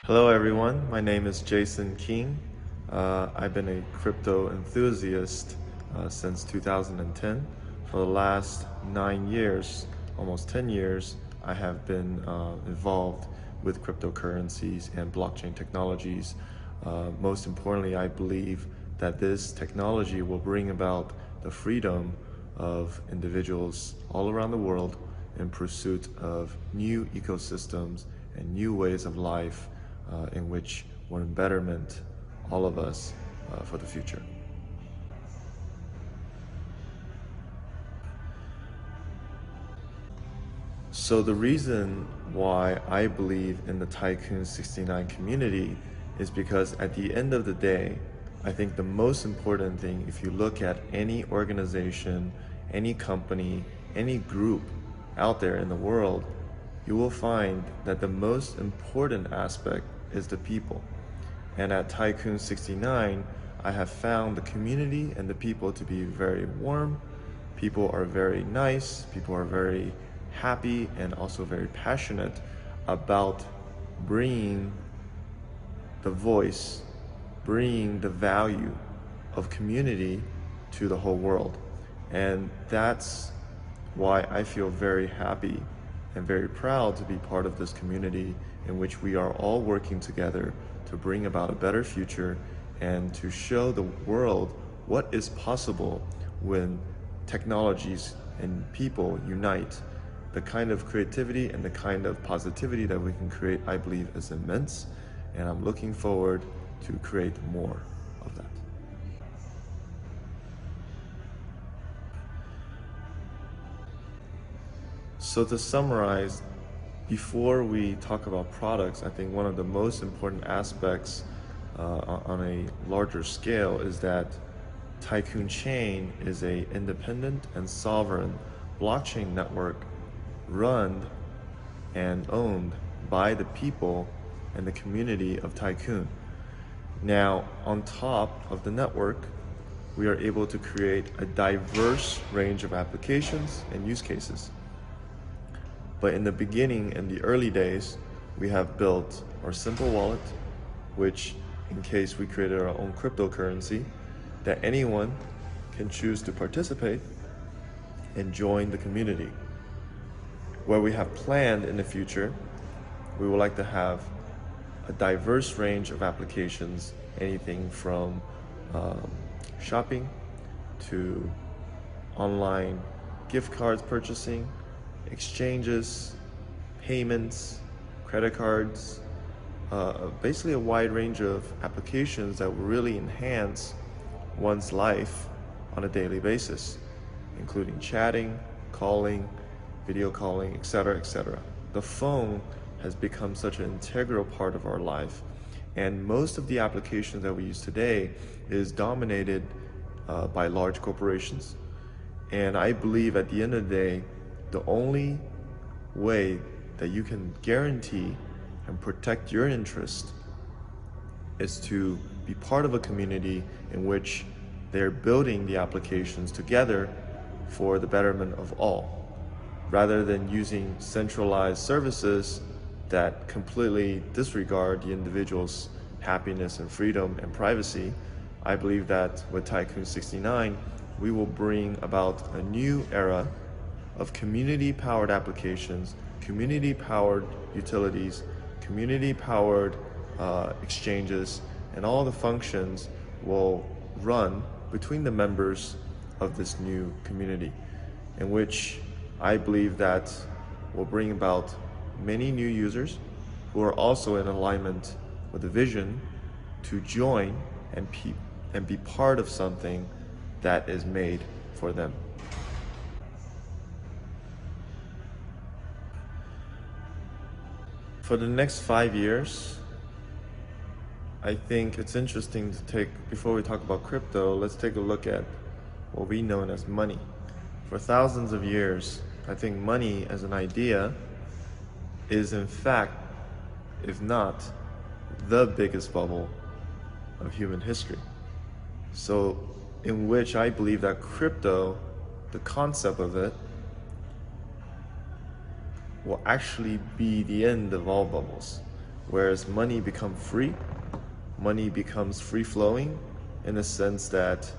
Hello everyone, my name is Jason King. I've been a crypto enthusiast since 2010. For the last 9 years, almost 10 years, I have been involved with cryptocurrencies and blockchain technologies. Most importantly, I believe that this technology will bring about the freedom of individuals all around the world in pursuit of new ecosystems and new ways of life in which will betterment all of us for the future. So the reason why I believe in the Tycoon69 community is because at the end of the day, I think the most important thing, if you look at any organization, any company, any group out there in the world, you will find that the most important aspect is the people. And at Tycoon69, I have found the community and the people to be very warm. People are very nice, people are very happy and also very passionate about bringing the voice, bringing the value of community to the whole world. And that's why I feel very happy and very proud to be part of this community in which we are all working together to bring about a better future and to show the world what is possible when technologies and people unite. The kind of creativity and the kind of positivity that we can create, I believe, is immense, and I'm looking forward to create more of that. So to summarize, before we talk about products, I think one of the most important aspects on a larger scale is that Tycoon Chain is an independent and sovereign blockchain network run and owned by the people and the community of Tycoon. Now, on top of the network, we are able to create a diverse range of applications and use cases. But in the beginning, in the early days, we have built our simple wallet, which in case we created our own cryptocurrency, that anyone can choose to participate and join the community. Where we have planned in the future, we would like to have a diverse range of applications, anything from shopping to online gift cards purchasing, exchanges, payments, credit cards, basically a wide range of applications that will really enhance one's life on a daily basis, including chatting, calling, video calling, etc., etc. The phone has become such an integral part of our life, and most of the applications that we use today is dominated by large corporations. And I believe at the end of the day, the only way that you can guarantee and protect your interest is to be part of a community in which they're building the applications together for the betterment of all, rather than using centralized services that completely disregard the individual's happiness and freedom and privacy. I believe that with Tycoon69, we will bring about a new era of community-powered applications, community-powered utilities, community-powered exchanges, and all the functions will run between the members of this new community, in which I believe that will bring about many new users who are also in alignment with the vision to join and be part of something that is made for them. For the next 5 years, I think it's interesting to before we talk about crypto, let's take a look at what we know as money. For thousands of years, I think money as an idea is in fact, if not the biggest bubble of human history. So in which I believe that crypto, the concept of it, will actually be the end of all bubbles. whereas money becomes free. Money becomes free-flowing in the sense that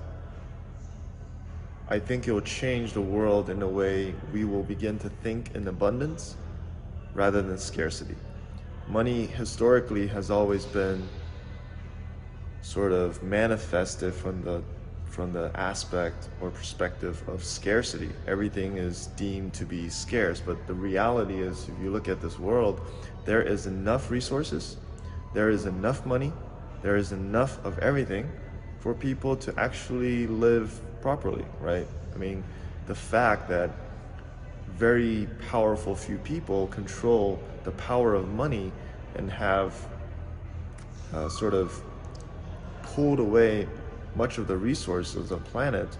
I think it will change the world in a way we will begin to think in abundance rather than scarcity. Money historically has always been sort of manifested from the aspect or perspective of scarcity. Everything is deemed to be scarce, but the reality is, if you look at this world, there is enough resources, there is enough money, there is enough of everything for people to actually live properly, right? I mean, the fact that very powerful few people control the power of money and have sort of pulled away much of the resources of the planet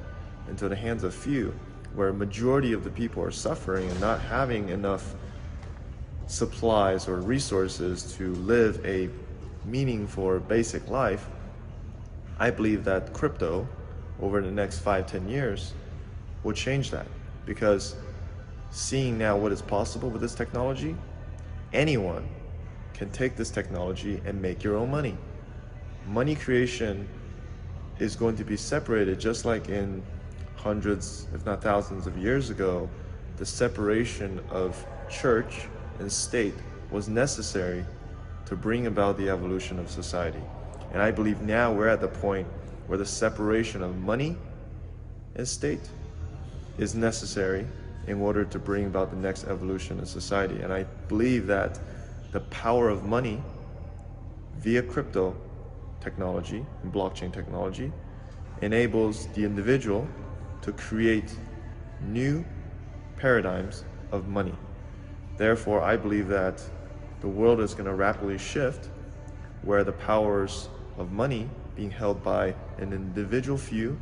into the hands of few, where a majority of the people are suffering and not having enough supplies or resources to live a meaningful or basic life. I believe that crypto over the next 5-10 years will change that, because seeing now what is possible with this technology, anyone can take this technology and make your own money. Money creation is going to be separated, just like in hundreds, if not thousands of years ago, the separation of church and state was necessary to bring about the evolution of society. And I believe now we're at the point where the separation of money and state is necessary in order to bring about the next evolution of society. And I believe that the power of money via crypto technology and blockchain technology enables the individual to create new paradigms of money. Therefore, I believe that the world is going to rapidly shift where the powers of money being held by an individual few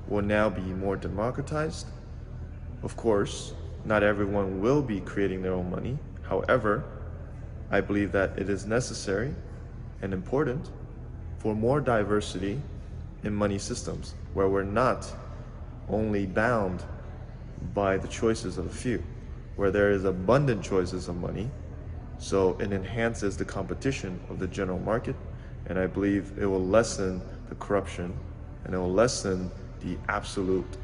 will now be more democratized. Of course, not everyone will be creating their own money. However, I believe that it is necessary and important for more diversity in money systems, where we're not only bound by the choices of a few, where there is abundant choices of money, so it enhances the competition of the general market, and I believe it will lessen the corruption and it will lessen the absolute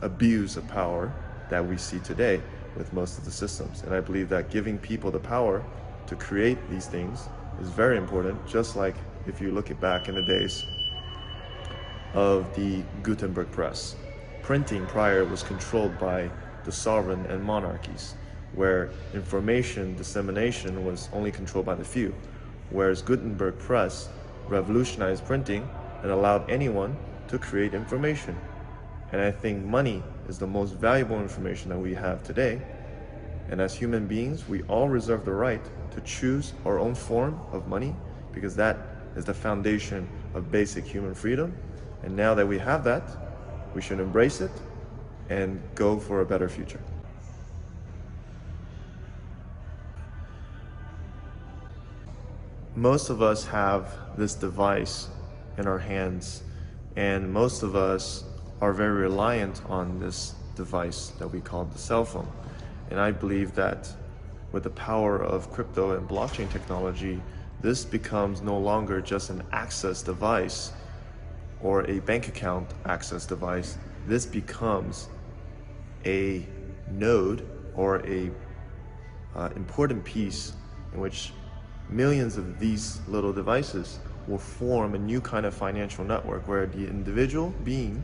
abuse of power that we see today with most of the systems. And I believe that giving people the power to create these things is very important, just like if you look back in the days of the Gutenberg press. Printing prior was controlled by the sovereign and monarchies, where information dissemination was only controlled by the few, whereas Gutenberg press revolutionized printing and allowed anyone to create information. And I think money is the most valuable information that we have today. And as human beings, we all reserve the right to choose our own form of money, because that is the foundation of basic human freedom. And now that we have that, we should embrace it and go for a better future. Most of us have this device in our hands, and most of us are very reliant on this device that we call the cell phone. And I believe that with the power of crypto and blockchain technology, this becomes no longer just an access device or a bank account access device. This becomes a node or a important piece in which millions of these little devices will form a new kind of financial network, where the individual being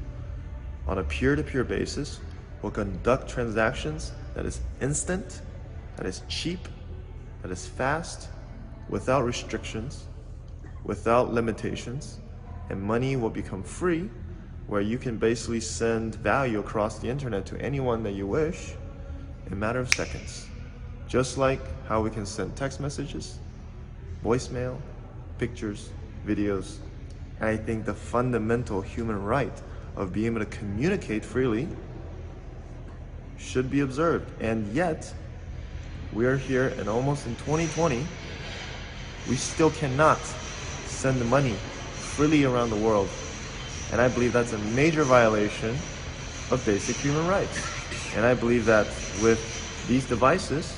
on a peer-to-peer basis will conduct transactions that is instant, that is cheap, that is fast, without restrictions, without limitations, and money will become free, where you can basically send value across the internet to anyone that you wish in a matter of seconds. Just like how we can send text messages, voicemail, pictures, videos. And I think the fundamental human right of being able to communicate freely should be observed. And yet, we are here and almost in 2020, we still cannot send the money freely around the world. And I believe that's a major violation of basic human rights. And I believe that with these devices,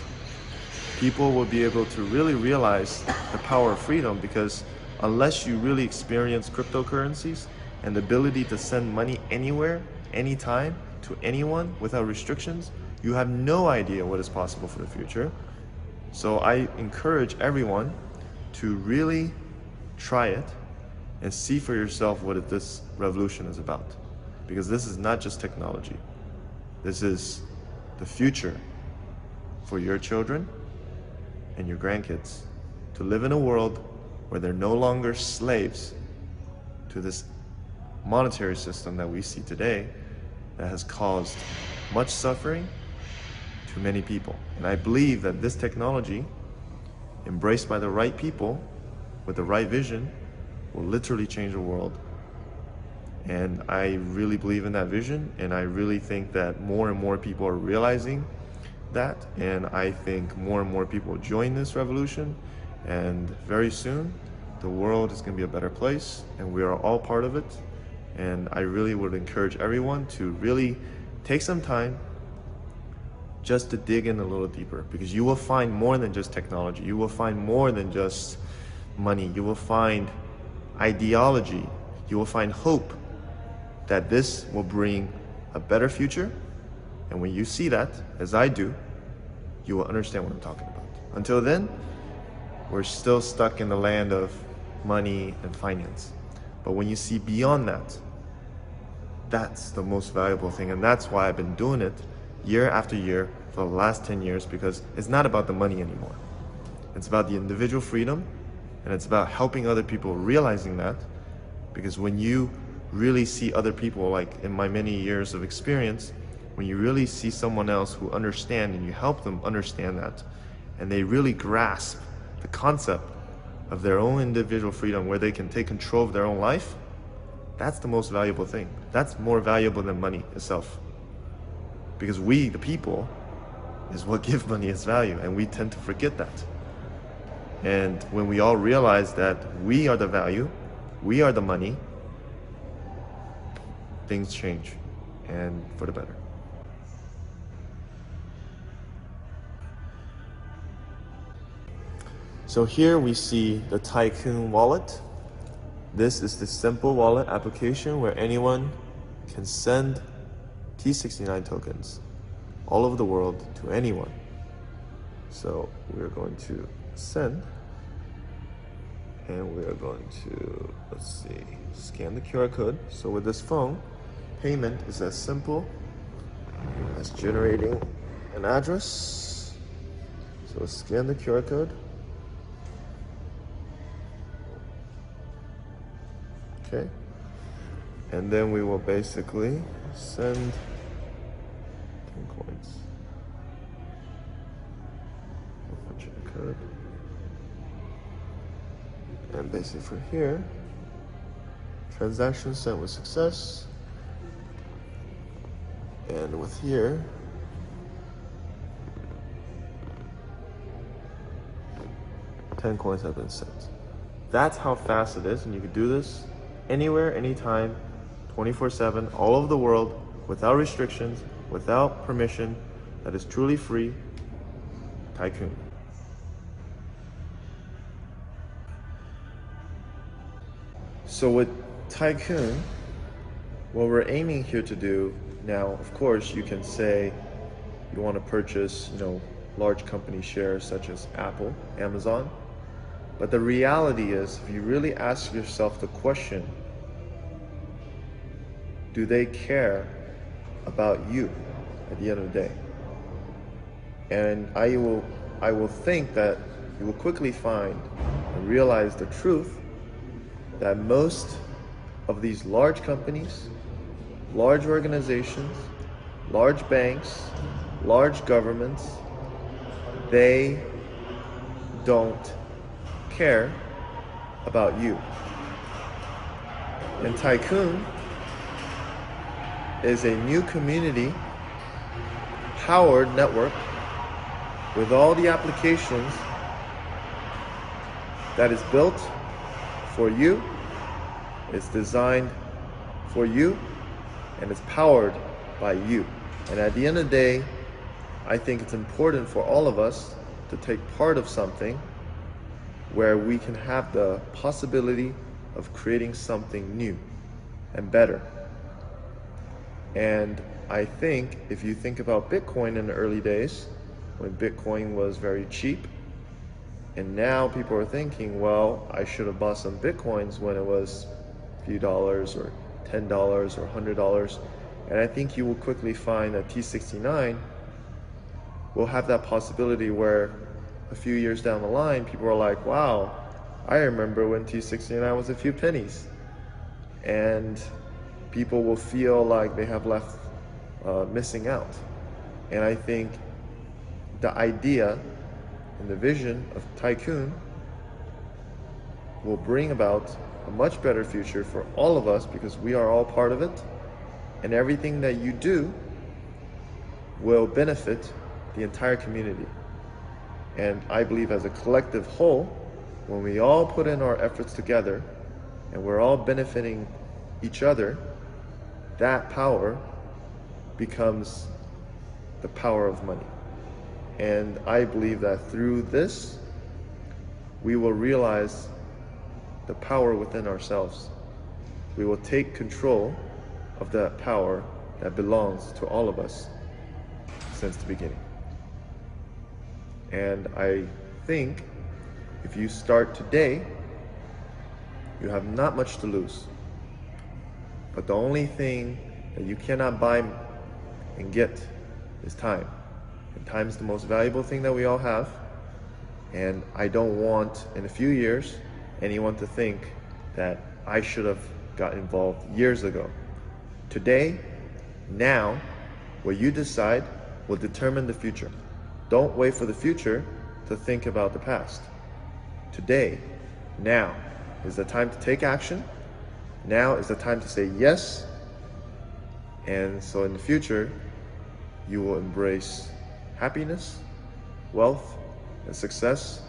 people will be able to really realize the power of freedom, because unless you really experience cryptocurrencies and the ability to send money anywhere, anytime, to anyone without restrictions, you have no idea what is possible for the future. So I encourage everyone to really try it and see for yourself what this revolution is about. Because this is not just technology. This is the future for your children and your grandkids to live in a world where they're no longer slaves to this monetary system that we see today that has caused much suffering to many people. And I believe that this technology, embraced by the right people with the right vision, will literally change the world. And I really believe in that vision, and I really think that more and more people are realizing that, and I think more and more people join this revolution, and very soon the world is going to be a better place, and we are all part of it. And I really would encourage everyone to really take some time just to dig in a little deeper, because you will find more than just technology. You will find more than just money. You will find ideology. You will find hope that this will bring a better future. And when you see that, as I do, you will understand what I'm talking about. Until then, we're still stuck in the land of money and finance. But when you see beyond that, that's the most valuable thing. And that's why I've been doing it year after year for the last 10 years, because it's not about the money anymore. It's about the individual freedom, and it's about helping other people realizing that. Because when you really see other people, like in my many years of experience, when you really see someone else who understands and you help them understand that, and they really grasp the concept of their own individual freedom where they can take control of their own life, that's the most valuable thing. That's more valuable than money itself. Because we, the people, is what give money its value, and we tend to forget that. And when we all realize that we are the value, we are the money, things change, and for the better. So here we see the Tycoon wallet. This is the simple wallet application where anyone can send T69 tokens all over the world to anyone. So we're going to send, and we are going to, let's see, scan the QR code. So with this phone, payment is as simple as generating an address. So scan the QR code. Okay. And then we will basically send 10 coins. Code. And basically for here, transaction sent with success. And with here, ten coins have been sent. That's how fast it is, and you can do this anywhere, anytime, 24/7, all over the world, without restrictions, without permission. That is truly free. Tycoon. So with Tycoon, what we're aiming here to do now, of course, you can say you want to purchase, large company shares such as Apple, Amazon. But the reality is, if you really ask yourself the question, do they care about you at the end of the day? And I will think that you will quickly find and realize the truth that most of these large companies, large organizations, large banks, large governments, they don't care about you. And Tycoon is a new community powered network with all the applications that is built for you, it's designed for you, and it's powered by you. And at the end of the day, I think it's important for all of us to take part of something where we can have the possibility of creating something new and better. And I think if you think about Bitcoin in the early days, when Bitcoin was very cheap, and now people are thinking, well, I should have bought some Bitcoins when it was a few dollars or $10 or $100. And I think you will quickly find that T69 will have that possibility where a few years down the line, people are like, wow, I remember when T69 was a few pennies. And people will feel like they have left missing out. And I think the idea and the vision of Tycoon will bring about a much better future for all of us, because we are all part of it, and everything that you do will benefit the entire community. And I believe as a collective whole, when we all put in our efforts together and we're all benefiting each other, that power becomes the power of money. And I believe that through this, we will realize the power within ourselves. We will take control of that power that belongs to all of us since the beginning. And I think if you start today, you have not much to lose. But the only thing that you cannot buy and get is time. And time is the most valuable thing that we all have. And I don't want, in a few years, anyone to think that I should have got involved years ago. Today, now, what you decide will determine the future. Don't wait for the future to think about the past. Today, now, is the time to take action. Now is the time to say yes. And so in the future, you will embrace happiness, wealth, and success.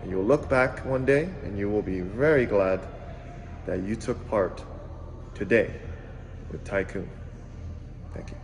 And you'll look back one day and you will be very glad that you took part today with Tycoon. Thank you.